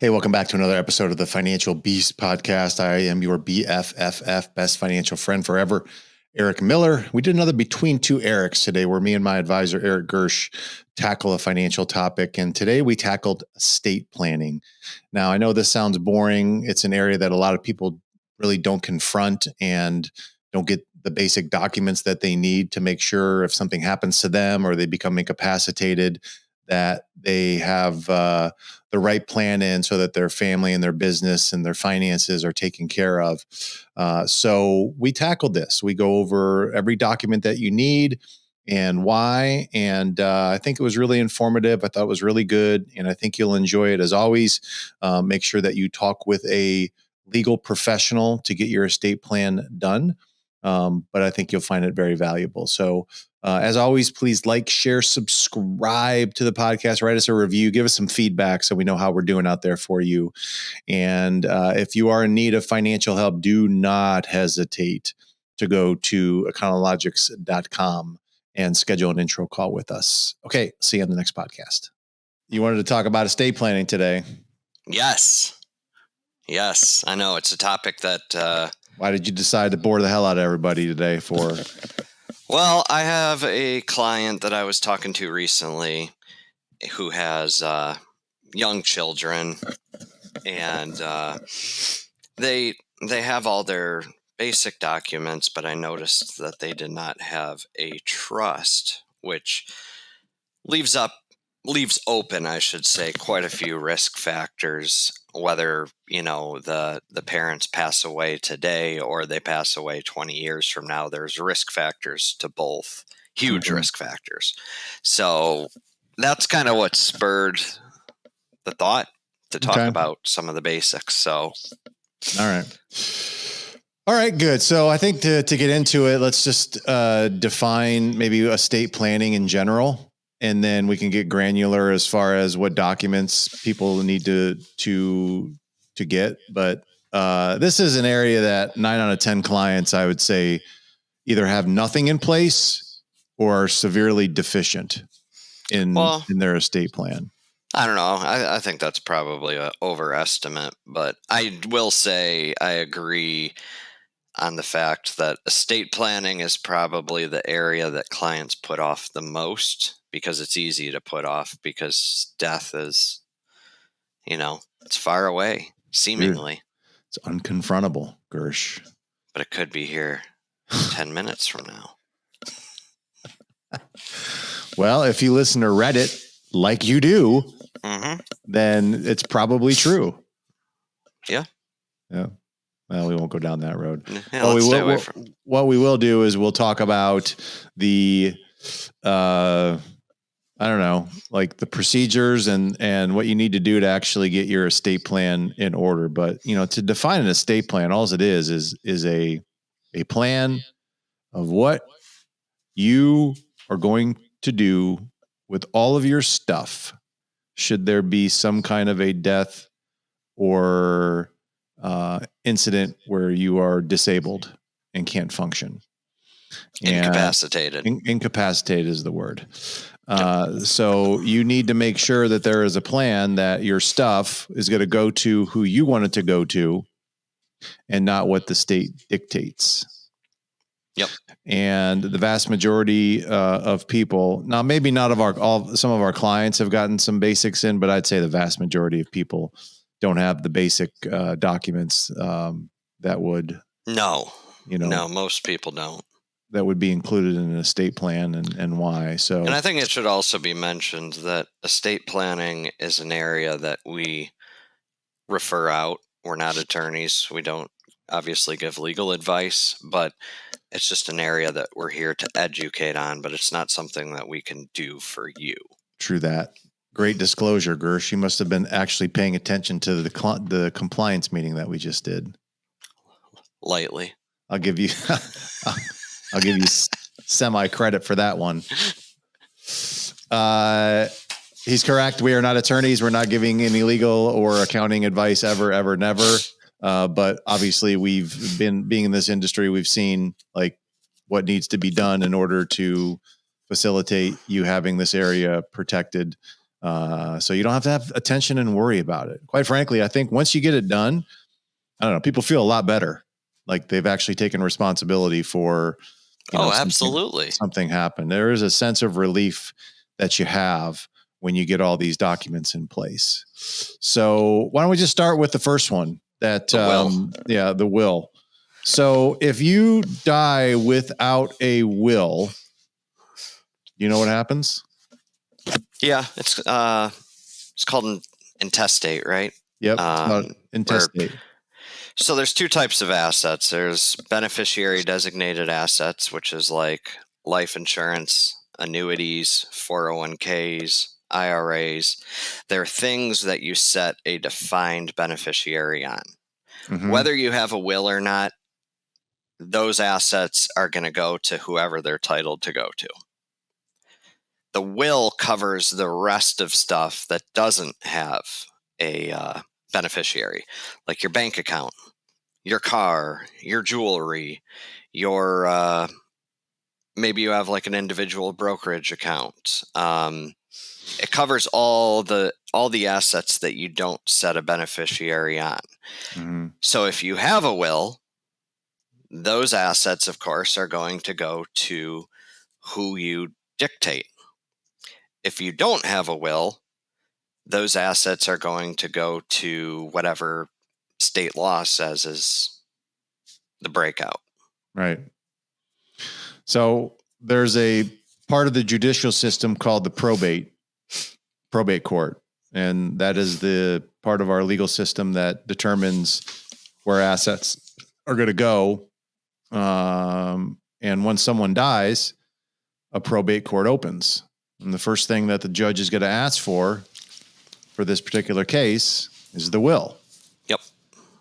Hey, welcome back to another episode of the Financial Beast podcast. I am your BFFF, best financial friend forever, Eric Miller. We did another Between Two Erics today, where me and my advisor, Eric Gersch, tackle a financial topic. And today we tackled estate planning. Now, I know this sounds boring. It's an area that a lot of people really don't confront and don't get the basic documents that they need to make sure if something happens to them or they become incapacitated, that they have the right plan in so that their family and their business and their finances are taken care of. So we tackled this. We go over every document that you need and why. And I think it was really informative. I thought it was really good. And I think you'll enjoy it. As always, make sure that you talk with a legal professional to get your estate plan done. But I think you'll find it very valuable. So as always, please like, share, subscribe to the podcast, write us a review, give us some feedback so we know how we're doing out there for you. And if you are in need of financial help, do not hesitate to go to Econologics.com and schedule an intro call with us. Okay, see you on the next podcast. You wanted to talk about estate planning today. Yes, I know it's a topic that... Why did you decide to bore the hell out of everybody today for? Well, I have a client that I was talking to recently who has young children, and they have all their basic documents, but I noticed that they did not have a trust, which leaves open, I should say, quite a few risk factors, whether, the parents pass away today or they pass away 20 years from now. There's risk factors to both, huge risk factors. So that's kind of what spurred the thought to talk about some of the basics. So, all right, good. So I think to get into it, let's just define maybe estate planning in general. And then we can get granular as far as what documents people need to get. But this is an area that 9 out of 10 clients, I would say, either have nothing in place or are severely deficient in their estate plan. I don't know. I think that's probably an overestimate, but I will say I agree on the fact that estate planning is probably the area that clients put off the most, because it's easy to put off because death is, it's far away, seemingly. Dude, it's unconfrontable, Gersch. But it could be here 10 minutes from now. Well, if you listen to Reddit like you do, then it's probably true. Yeah. Well, we won't go down that road. Yeah, what we will do is we'll talk about the, I don't know, like the procedures and what you need to do to actually get your estate plan in order. But, to define an estate plan, all it is a plan of what you are going to do with all of your stuff, should there be some kind of a death or incident where you are disabled and can't function. Incapacitated. Incapacitated is the word. So you need to make sure that there is a plan that your stuff is going to go to who you want it to go to and not what the state dictates. Yep. And the vast majority of people, now maybe not some of our clients have gotten some basics in, but I'd say the vast majority of people don't have the basic documents that would. No, most people don't. That would be included in an estate plan and why. So, and I think it should also be mentioned that estate planning is an area that we refer out. We're not attorneys. We don't obviously give legal advice, but it's just an area that we're here to educate on, but it's not something that we can do for you. True that. Great disclosure, Gersh. You must have been actually paying attention to the compliance meeting that we just did. Lightly. I'll give you semi credit for that one. He's correct. We are not attorneys. We're not giving any legal or accounting advice ever, never. But obviously we've been being in this industry. We've seen like what needs to be done in order to facilitate you having this area protected. So you don't have to have attention and worry about it. Quite frankly, I think once you get it done, I don't know, people feel a lot better. Like they've actually taken responsibility for, absolutely. something happened. There is a sense of relief that you have when you get all these documents in place. So why don't we just start with the first one? The will. So if you die without a will, you know what happens? Yeah, it's called an intestate, right? Yep, intestate. So there's two types of assets. There's beneficiary designated assets, which is like life insurance, annuities, 401ks, IRAs. They're things that you set a defined beneficiary on. Mhm. Whether you have a will or not, those assets are going to go to whoever they're titled to go to. The will covers the rest of stuff that doesn't have a beneficiary, like your bank account, your car, your jewelry, your maybe you have like an individual brokerage account. It covers all the assets that you don't set a beneficiary on. Mm-hmm. So if you have a will, those assets, of course, are going to go to who you dictate. If you don't have a will, those assets are going to go to whatever state law says is the breakout. Right. So there's a part of the judicial system called the probate court. And that is the part of our legal system that determines where assets are going to go. And when someone dies, a probate court opens. And the first thing that the judge is going to ask for this particular case is the will. Yep.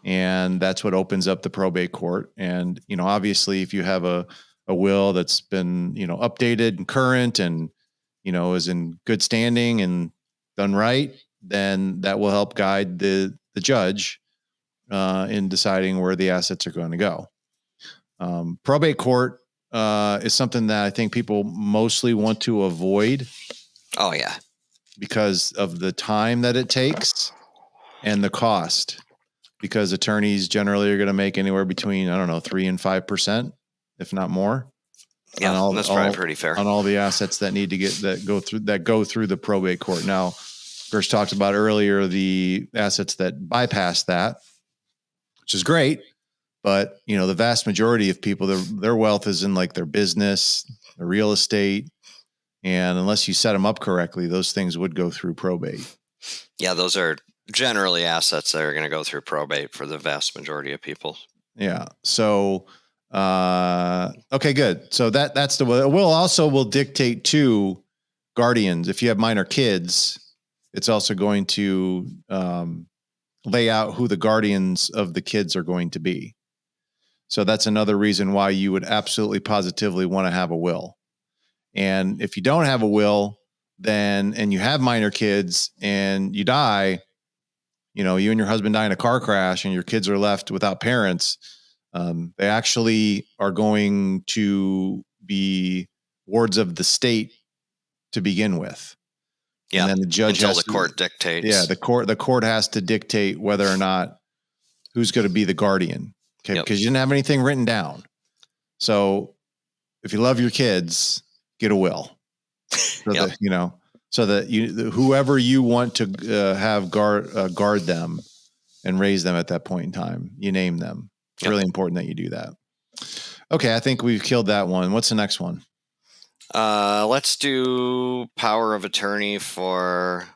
And that's what opens up the probate court. And, obviously if you have a will that's been, updated and current and, is in good standing and done right, then that will help guide the judge in deciding where the assets are going to go. Probate court is something that I think people mostly want to avoid. Oh, yeah. Because of the time that it takes and the cost. Because attorneys generally are going to make anywhere between, 3 and 5%, if not more. Yeah, that's probably pretty fair. On all the assets that need to go through the probate court. Now, Gersch talked about earlier the assets that bypass that, which is great. But, the vast majority of people, their wealth is in like their business, their real estate. And unless you set them up correctly, those things would go through probate. Yeah, those are generally assets that are going to go through probate for the vast majority of people. Yeah. So, okay, good. So that's the will dictate to guardians. If you have minor kids, it's also going to lay out who the guardians of the kids are going to be. So that's another reason why you would absolutely positively want to have a will. And if you don't have a will, and you have minor kids and you die, you and your husband die in a car crash and your kids are left without parents, they actually are going to be wards of the state to begin with. Yeah. And then the judge until the court dictates. Yeah. The court has to dictate whether or not who's going to be the guardian. Okay. Yep. Because you didn't have anything written down. So if you love your kids, get a will. So yep. that, so that whoever you want to have guard them and raise them at that point in time, you name them. It's really important that you do that. Okay. I think we've killed that one. What's the next one? Let's do power of attorney for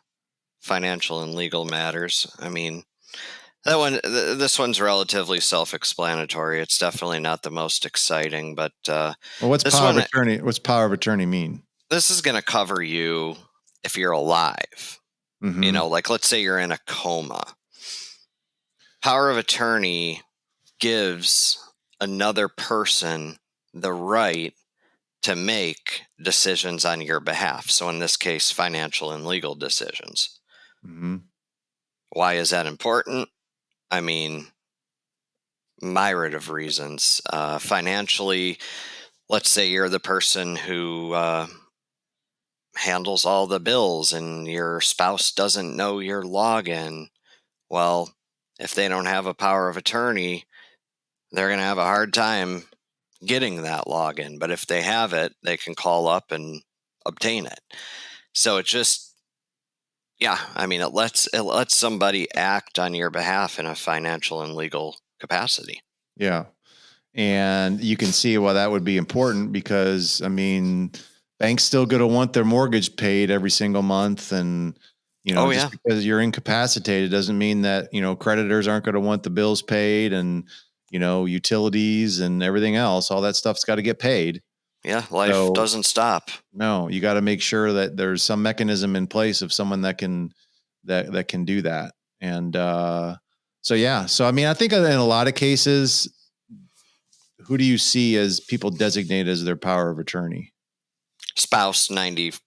financial and legal matters. I mean, that one, this one's relatively self-explanatory. It's definitely not the most exciting, but what's power of attorney? What's power of attorney mean? This is going to cover you if you're alive. Mm-hmm. Like let's say you're in a coma. Power of attorney gives another person the right to make decisions on your behalf. So in this case, financial and legal decisions. Mm-hmm. Why is that important? I mean, myriad of reasons. Financially, let's say you're the person who handles all the bills and your spouse doesn't know your login. Well, if they don't have a power of attorney, they're going to have a hard time getting that login. But if they have it, they can call up and obtain it. So it just, yeah, I mean, it lets somebody act on your behalf in a financial and legal capacity. Yeah. And you can see why that would be important because, I mean, banks still going to want their mortgage paid every single month. And, just because you're incapacitated doesn't mean that, creditors aren't going to want the bills paid and, utilities and everything else. All that stuff's got to get paid. Yeah. Life doesn't stop. No, you got to make sure that there's some mechanism in place of someone that can do that. And, so, I mean, I think in a lot of cases, who do you see as people designated as their power of attorney? Spouse 95%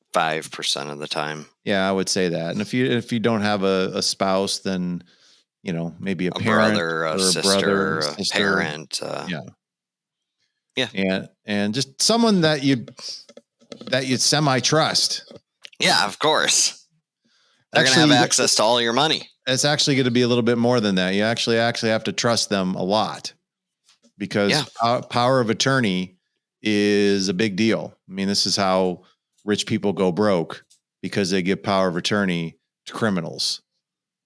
of the time. Yeah, I would say that. And if you don't have a spouse, then maybe a parent, brother, a sister, brother, a parent. Yeah. And just someone that you semi trust. Yeah, of course. They're going to have access to all your money. It's actually going to be a little bit more than that. You actually have to trust them a lot. Because power of attorney is a big deal. I mean, this is how rich people go broke because they give power of attorney to criminals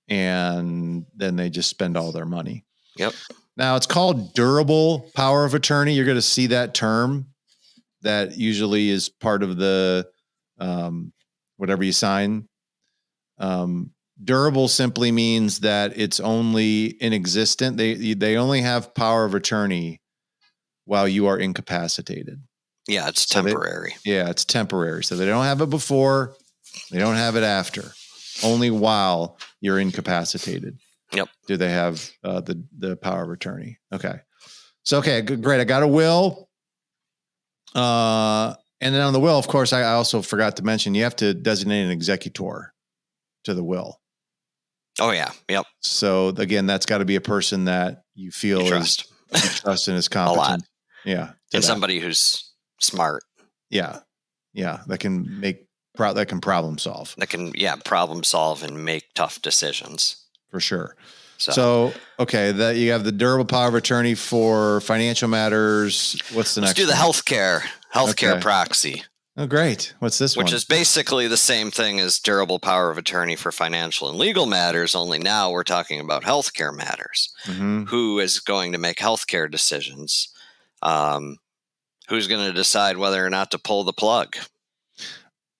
and then they just spend all their money. Yep. Now it's called durable power of attorney. You're going to see that term that usually is part of the, whatever you sign. Durable simply means that it's only inexistent. They only have power of attorney while you are incapacitated. Yeah, it's temporary. It's temporary. So they don't have it before, they don't have it after. Only while you're incapacitated. Yep. Do they have the power of attorney? Okay. So great. I got a will. And then on the will, of course, I also forgot to mention you have to designate an executor to the will. Oh, yeah. Yep. So again, that's got to be a person that you feel you trust and is competent. A lot. Yeah. And somebody who's smart. Yeah. Yeah. That can problem solve. That can, problem solve and make tough decisions. For sure. So that you have the durable power of attorney for financial matters. What's the next? Let's do the healthcare proxy. Oh, great. What's this one? Which is basically the same thing as durable power of attorney for financial and legal matters, only now we're talking about healthcare matters. Mm-hmm. Who is going to make healthcare decisions? Who's going to decide whether or not to pull the plug?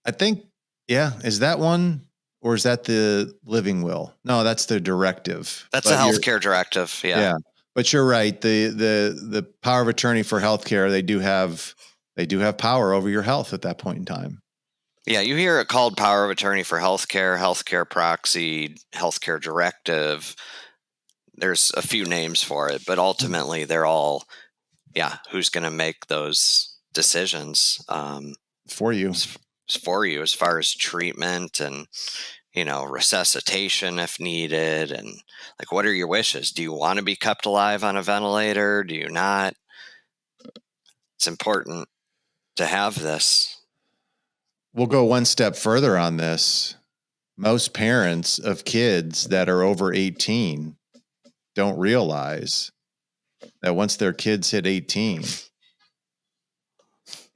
I think, is that one or is that the living will? No, that's the directive. That's a healthcare directive. Yeah. But you're right. The power of attorney for healthcare, they do have power over your health at that point in time. Yeah, you hear it called power of attorney for healthcare proxy, healthcare directive. There's a few names for it, but ultimately they're all, who's going to make those decisions for you? For you as far as treatment and, resuscitation if needed. And like, what are your wishes? Do you want to be kept alive on a ventilator? Do you not? It's important to have this. We'll go one step further on this. Most parents of kids that are over 18 don't realize that once their kids hit 18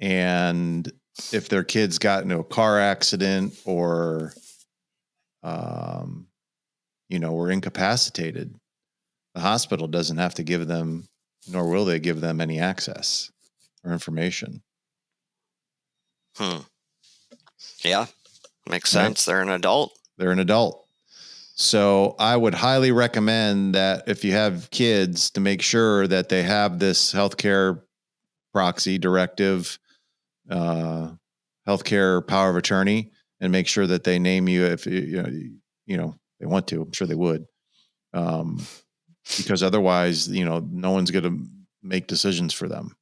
and if their kids got into a car accident or, were incapacitated, the hospital doesn't have to give them, nor will they give them any access or information. Yeah, makes sense. Right? They're an adult. So I would highly recommend that if you have kids to make sure that they have this healthcare proxy directive, healthcare power of attorney, and make sure that they name you if they want to. I'm sure they would, because otherwise, no one's going to make decisions for them.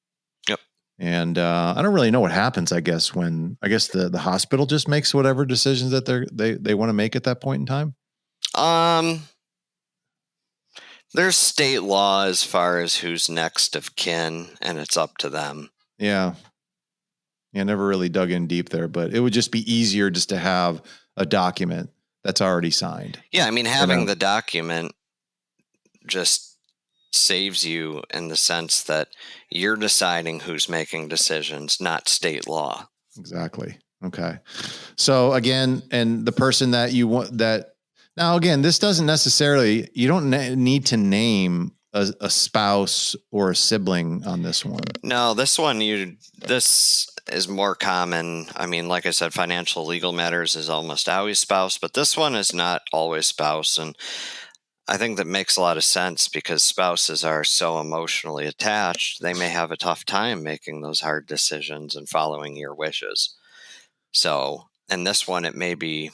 Yep. And I don't really know what happens. I guess the hospital just makes whatever decisions that they want to make at that point in time. There's state law as far as who's next of kin, and it's up to them. Yeah. Yeah, I never really dug in deep there, but it would just be easier just to have a document that's already signed. Yeah, I mean, having the document just saves you in the sense that you're deciding who's making decisions, not state law. Exactly. Okay. So again, and the person that you want that now, again, this doesn't necessarily, you don't need to name a spouse or a sibling on this one. No, this is more common. I mean, like I said, financial legal matters is almost always spouse, but this one is not always spouse. And I think that makes a lot of sense because spouses are so emotionally attached. They may have a tough time making those hard decisions and following your wishes. So, in this one, it may be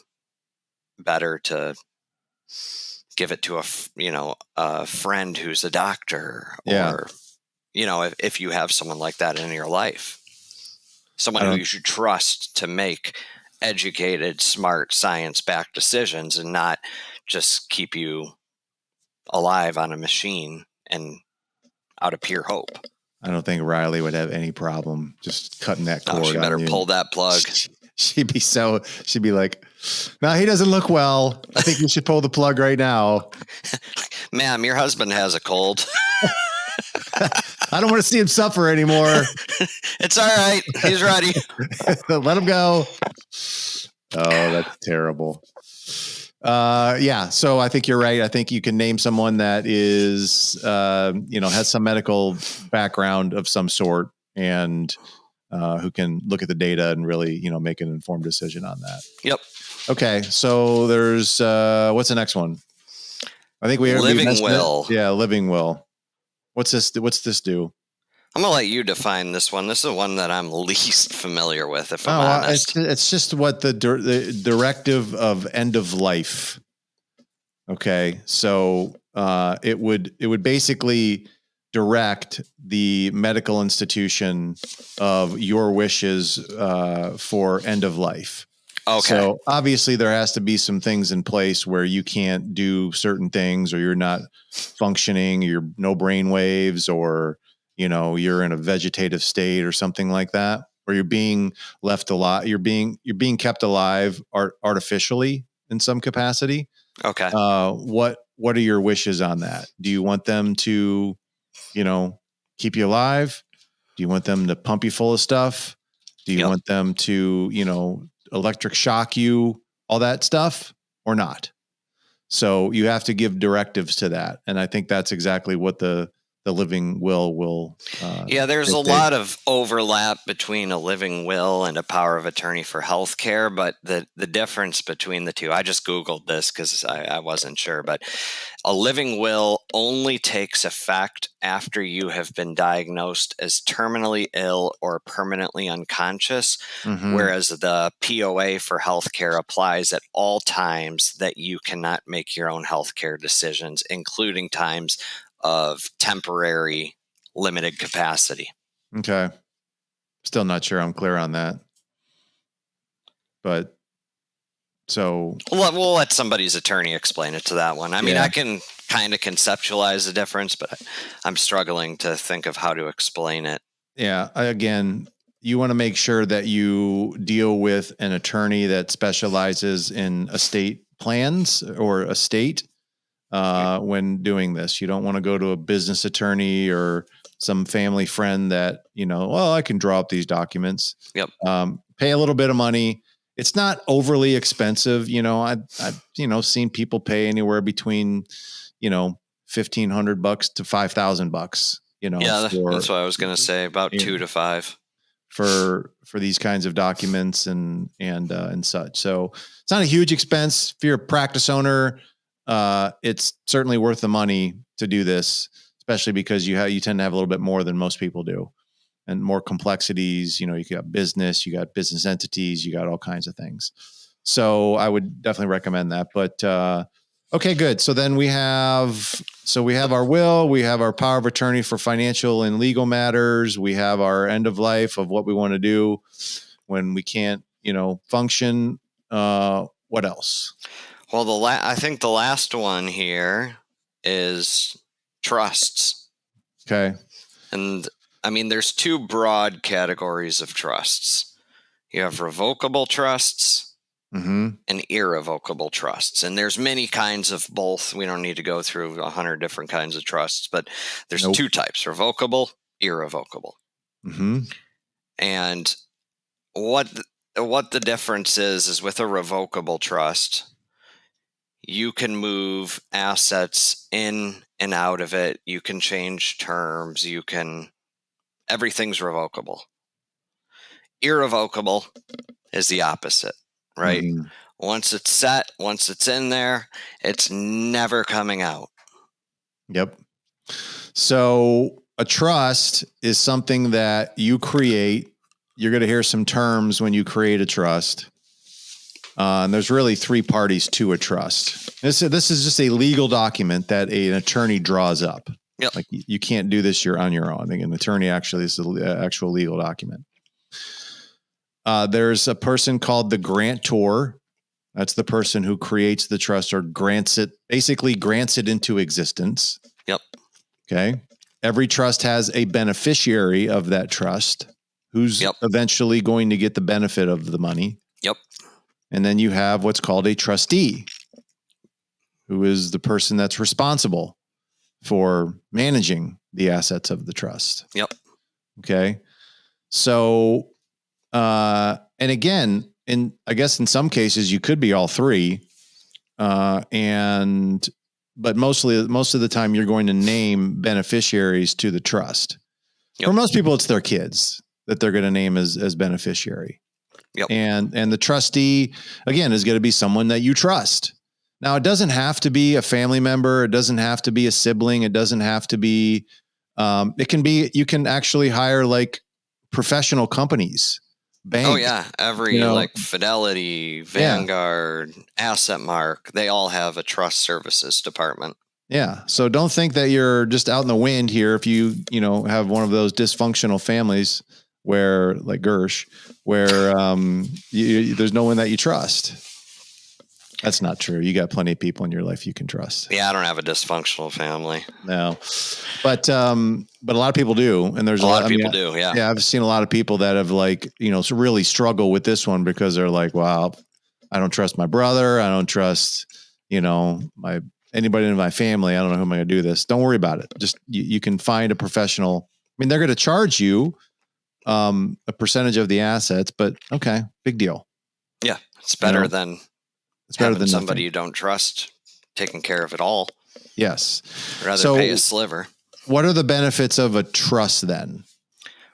better to give it to a friend who's a doctor, or if you have someone like that in your life, someone who you should trust to make educated, smart, science-backed decisions and not just keep you alive on a machine and out of pure hope. I don't think Riley would have any problem just cutting that cord. She better pull that plug. She'd be like, no, he doesn't look well. I think you should pull the plug right now. Ma'am, your husband has a cold. I don't want to see him suffer anymore. It's all right. He's ready. Let him go. Oh, that's terrible. Yeah. So I think you're right. I think you can name someone that is, has some medical background of some sort and who can look at the data and really, make an informed decision on that. Yep. Okay. So there's, what's the next one? I think living will. Yeah. Living will. What's this do? I'm going to let you define this one. This is the one that I'm least familiar with, if I'm honest. It's just what the directive of end of life. Okay. So it would basically direct the medical institution of your wishes for end of life. Okay. So obviously there has to be some things in place where you can't do certain things, or you're not functioning, you're no brain waves, or, you're in a vegetative state or something like that, or you're being left alive. You're being kept alive artificially in some capacity. Okay. What are your wishes on that? Do you want them to, keep you alive? Do you want them to pump you full of stuff? Do you want them to, electric shock you, all that stuff, or not? So you have to give directives to that. And I think that's exactly what the living will. There's a lot of overlap between a living will and a power of attorney for healthcare, but the difference between the two, I just Googled this because I wasn't sure, but a living will only takes effect after you have been diagnosed as terminally ill or permanently unconscious, whereas the POA for healthcare applies at all times that you cannot make your own healthcare decisions, including times of temporary limited capacity. Okay. Still not sure I'm clear on that. But so we'll let somebody's attorney explain it to that one. I mean, I can kind of conceptualize the difference, but I'm struggling to think of how to explain it. Yeah. Again, you want to make sure that you deal with an attorney that specializes in estate plans or estate when doing this. You don't want to go to a business attorney or some family friend that, I can draw up these documents. Yep. Pay a little bit of money. It's not overly expensive. I've seen people pay anywhere between, $1,500 to $5,000, that's what I was going to say, about 2 to 5 for these kinds of documents and such. So it's not a huge expense. If you're a practice owner, it's certainly worth the money to do this, especially because you tend to have a little bit more than most people do, and more complexities. You got business, you got business entities, you got all kinds of things. So I would definitely recommend that. But okay, good. So then we have our will, we have our power of attorney for financial and legal matters, we have our end of life of what we want to do when we can't, function. What else? Well, I think the last one here is trusts. Okay. And I mean, there's two broad categories of trusts. You have revocable trusts Mm-hmm. and irrevocable trusts. And there's many kinds of both. We don't need to go through 100 different kinds of trusts, but there's Nope. two types, revocable, irrevocable. Mm-hmm. And what the difference is with a revocable trust, you can move assets in and out of it. You can change terms. Everything's revocable. Irrevocable is the opposite, right? Mm-hmm. Once it's set, once it's in there, it's never coming out. Yep. So a trust is something that you create. You're going to hear some terms when you create a trust. And there's really three parties to a trust. This is just a legal document that an attorney draws up. Yep. Like you can't do this on your own. An attorney actually is an actual legal document. There's a person called the grantor. That's the person who creates the trust or basically grants it into existence. Yep. Okay. Every trust has a beneficiary of that trust who's eventually going to get the benefit of the money. Yep. And then you have what's called a trustee, who is the person that's responsible for managing the assets of the trust. Yep. Okay. So, and again, I guess in some cases you could be all three. But most of the time you're going to name beneficiaries to the trust. Yep. For most people, it's their kids that they're going to name as beneficiary. Yep. And the trustee, again, is going to be someone that you trust. Now, it doesn't have to be a family member. It doesn't have to be a sibling. It doesn't have to be, it can be, you can actually hire like professional companies, banks. Oh yeah. Like Fidelity, Vanguard, Asset Mark, they all have a trust services department. Yeah. So don't think that you're just out in the wind here. If you have one of those dysfunctional families where like Gersch, where there's no one that you trust. That's not true. You got plenty of people in your life you can trust. Yeah, I don't have a dysfunctional family. No, but a lot of people do, and there's a lot of people do. Yeah, yeah. I've seen a lot of people that have really struggle with this one because they're like, "Wow, I don't trust my brother. I don't trust anybody in my family. I don't know who am I going to do this." Don't worry about it. Just you can find a professional. I mean, they're going to charge you a percentage of the assets, but okay, big deal. Yeah, it's better than somebody you don't trust taking care of it all. Yes. Rather pay a sliver. What are the benefits of a trust then?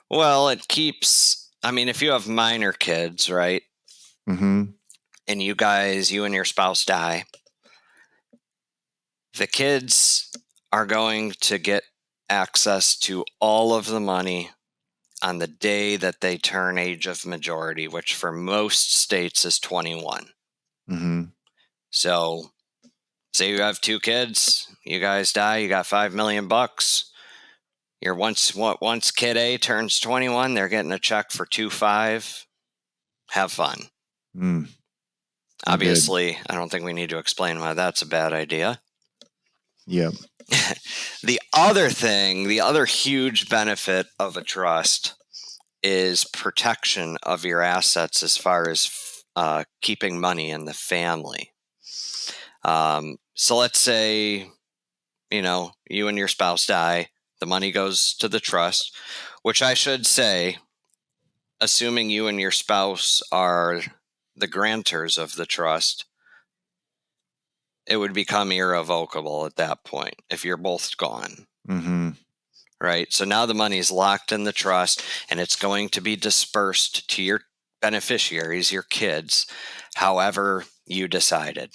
Well, if you have minor kids, right? Mm-hmm. And you and your spouse die, the kids are going to get access to all of the money on the day that they turn age of majority, which for most states is 21. Mm-hmm. So say you have two kids, you guys die, you got $5 million. Once kid A turns 21, they're getting a check for 2.5. Have fun. Obviously, I don't think we need to explain why that's a bad idea. Yep. The other huge benefit of a trust is protection of your assets as far as keeping money in the family. So let's say, you and your spouse die, the money goes to the trust, which I should say, assuming you and your spouse are the grantors of the trust, it would become irrevocable at that point if you're both gone. Mm-hmm. Right? So now the money is locked in the trust and it's going to be dispersed to your beneficiaries, your kids, however you decided.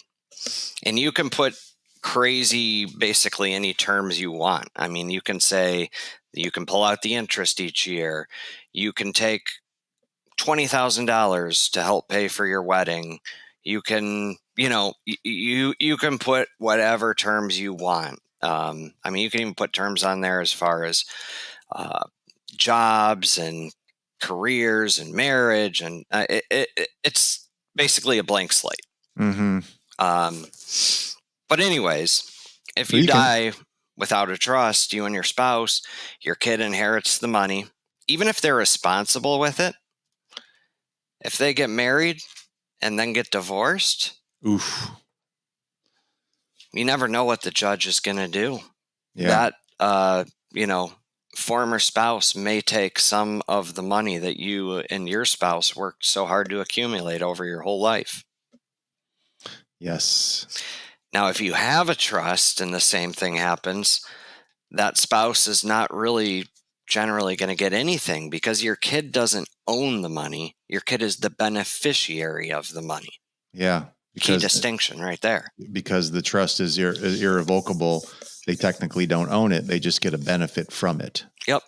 And you can put basically any terms you want. I mean, you can say you can pull out the interest each year. You can take $20,000 to help pay for your wedding. You can, you can put whatever terms you want. You can even put terms on there as far as jobs and careers and marriage, and it's basically a blank slate. Mm-hmm. But anyways, if you die without a trust, you and your spouse, your kid inherits the money. Even if they're responsible with it, If they get married and then get divorced, Oof. you never know what the judge is going to do. Yeah. That, former spouse may take some of the money that you and your spouse worked so hard to accumulate over your whole life. Yes. Now, if you have a trust and the same thing happens, that spouse is not really generally going to get anything because your kid doesn't own the money. Your kid is the beneficiary of the money. Yeah. Key distinction right there. Because the trust is irrevocable. They technically don't own it. They just get a benefit from it. Yep.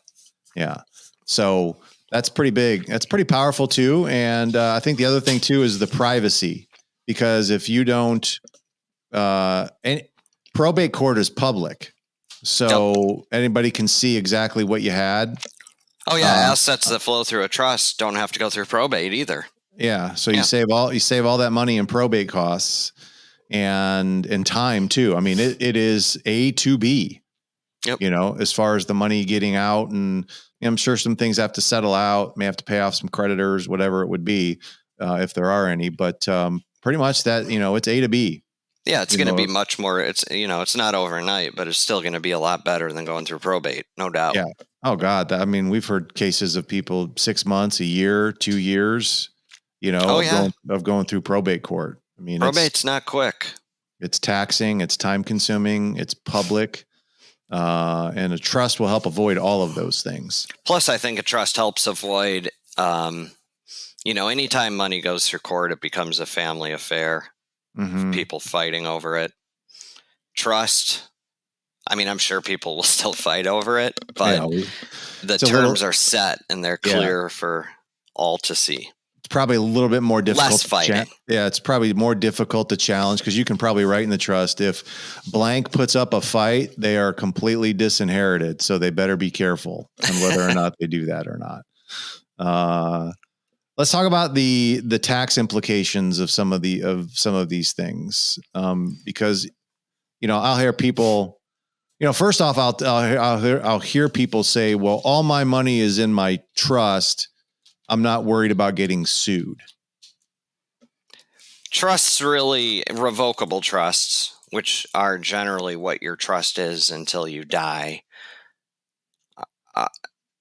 Yeah. So that's pretty big. That's pretty powerful too. And I think the other thing too is the privacy, because if you don't, and probate court is public, so anybody can see exactly what you had. Oh yeah. Assets that flow through a trust don't have to go through probate either. Yeah. So you save all that money in probate costs and in time too. I mean, it is A to B. Yep. As far as the money getting out, and I'm sure some things have to settle out, may have to pay off some creditors, whatever it would be, if there are any, but pretty much that, it's A to B. Yeah. It's going to be much more, it's not overnight, but it's still going to be a lot better than going through probate. No doubt. Yeah. Oh God. We've heard cases of people 6 months, a year, 2 years, of going through probate court. Probate's not quick. It's taxing, it's time consuming, it's public. And a trust will help avoid all of those things. Plus, I think a trust helps avoid, anytime money goes through court, it becomes a family affair. Mm-hmm. People fighting over it. Trust, I'm sure people will still fight over it, but the terms are set and they're clear for all to see. It's probably a little bit more difficult. Less fighting. It's probably more difficult to challenge, because you can probably write in the trust, if blank puts up a fight, they are completely disinherited. So they better be careful on whether or not they do that or not. Let's talk about the tax implications of some of these things, because I'll hear people. First off, I'll hear people say, "Well, all my money is in my trust. I'm not worried about getting sued." Trusts, really, revocable trusts, which are generally what your trust is until you die,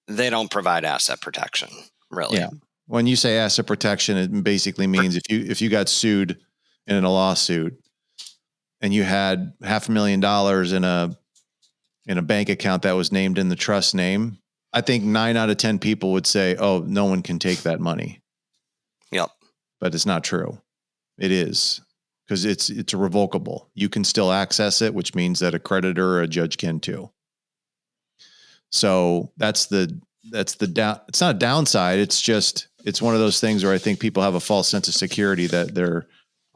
they don't provide asset protection, really. Yeah. When you say asset protection, it basically means if you got sued in a lawsuit and you had $500,000 in a bank account that was named in the trust name, I think 9 out of 10 people would say, "Oh, no one can take that money." Yep. But it's not true. It is, because it's a revocable. You can still access it, which means that a creditor or a judge can too. So that's the down. It's not a downside. It's one of those things where I think people have a false sense of security that they're,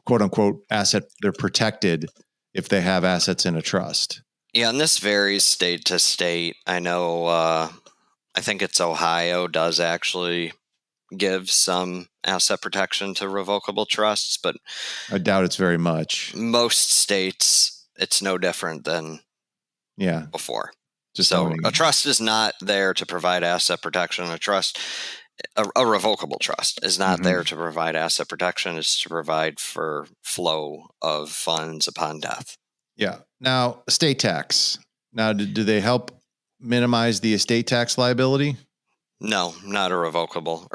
quote unquote, they're protected if they have assets in a trust. Yeah. And this varies state to state. I know, I think it's Ohio does actually give some asset protection to revocable trusts, but I doubt it's very much. Most states, it's no different than before. So a trust is not there to provide asset protection. A revocable trust is not there to provide asset protection. It's to provide for flow of funds upon death. Yeah. Now, estate tax. Now, do they help minimize the estate tax liability? No, not a revocable.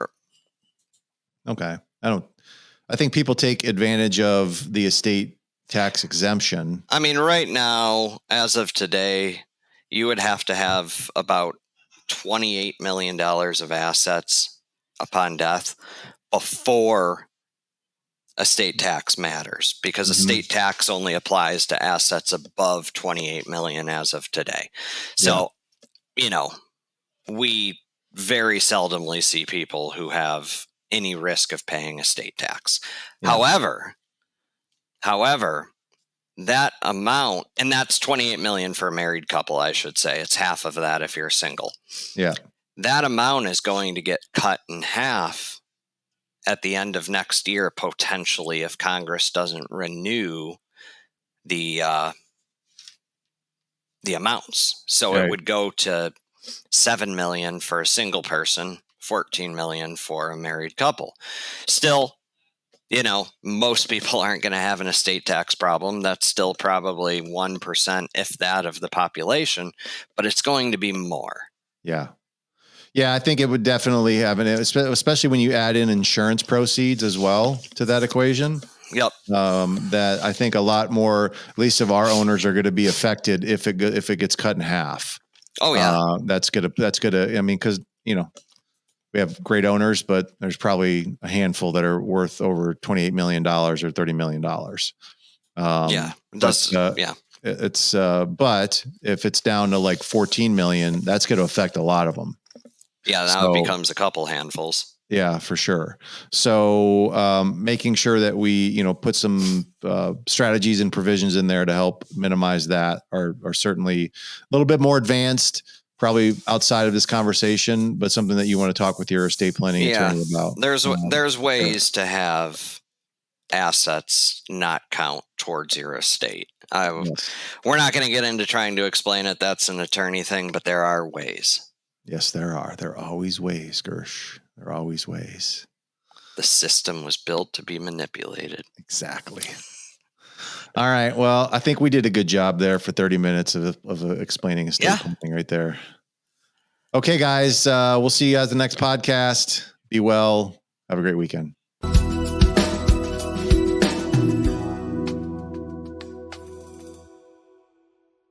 Okay. I think people take advantage of the estate tax exemption. Right now, as of today, you would have to have about $28 million of assets upon death before estate tax matters, because estate tax only applies to assets above 28 million as of today. So, we very seldomly see people who have any risk of paying estate tax. Yeah. However, that amount, and that's 28 million for a married couple, I should say. It's half of that if you're single. Yeah. That amount is going to get cut in half at the end of next year, potentially, if Congress doesn't renew the amounts. So It would go to $7 million for a single person, 14 million for a married couple. Still, most people aren't going to have an estate tax problem. That's still probably 1%, if that, of the population, but it's going to be more. Yeah. Yeah, I think it would definitely have especially when you add in insurance proceeds as well to that equation. Yep. That I think a lot more, at least of our owners, are going to be affected if it gets cut in half. Oh yeah. That's gonna. I mean, because we have great owners, but there's probably a handful that are worth over $28 million or $30 million. Yeah. But if it's down to like 14 million, that's going to affect a lot of them. Yeah. Now it becomes a couple handfuls. Yeah, for sure. So making sure that we, put some strategies and provisions in there to help minimize that are certainly a little bit more advanced, probably outside of this conversation, but something that you want to talk with your estate planning attorney about. There's ways to have assets not count towards your estate. Yes. We're not going to get into trying to explain it. That's an attorney thing, but there are ways. Yes, there are. There are always ways, Gersch. There are always ways. The system was built to be manipulated. Exactly. All right. Well, I think we did a good job there for 30 minutes of explaining estate planning right there. Okay, guys. We'll see you guys the next podcast. Be well. Have a great weekend.